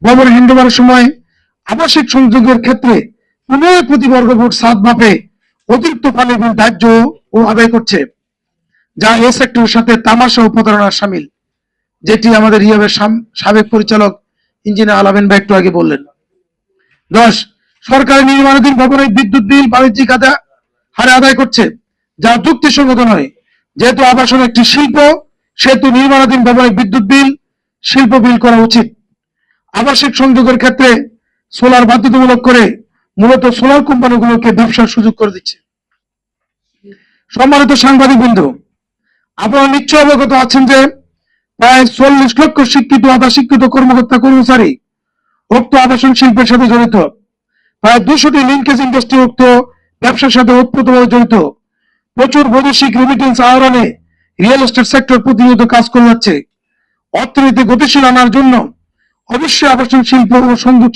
ভবন হ্যান্ডওভারের সময় আবাসিক সংযোগের ক্ষেত্রে প্রতি বর্গ ফুট ছাদ মাপে অতিরিক্ত পানি বিল ধার্য ও আদায় করছে, যা এই সেক্টরের সাথে তামাশা ও প্রতারণার সামিল, যেটি আমাদের রিহাবের সাবেক পরিচালক ইঞ্জিনিয়ার আলামিন ভাই একটু আগে বললেন। 10, সরকারি নির্মাণাধীন ভবনের বিদ্যুৎ বিল বাণিজ্যিক হারে আদায় করছে, যা যুক্তিসঙ্গত নয়। যেহেতু আবাসন একটি শিল্প, সেহেতু নির্মাণাধীন ভবনের বিদ্যুৎ বিল শিল্প বিল করা উচিত। আবাসিক সংযোগের ক্ষেত্রে সোলার বাধ্যতামূলক করে মূলত সোলার কোম্পানিগুলোকে ব্যবসার সুযোগ করে দিচ্ছে। সম্মানিত সাংবাদিক বৃন্দ, আপনারা নিশ্চয় অবগত আছেন যে প্রায় 40 লক্ষ শিক্ষিত আধা শিক্ষিত কর্মকর্তা কর্মচারী উক্ত আবাসন শিল্পের সাথে জড়িত। প্রায় 200টি লিঙ্কেজ ইন্ডাস্ট্রি উক্ত ব্যবসার সাথে ওতপ্রোতভাবে জড়িত। প্রচুর বৈদেশিক রেমিটেন্স আহরণে রিয়েল এস্টেট সেক্টর প্রতিনিয়ত কাজ করে যাচ্ছে। অর্থনীতি গতিশীল আনার জন্য অবশ্যই আবাসন শিল্প ও সংযোগ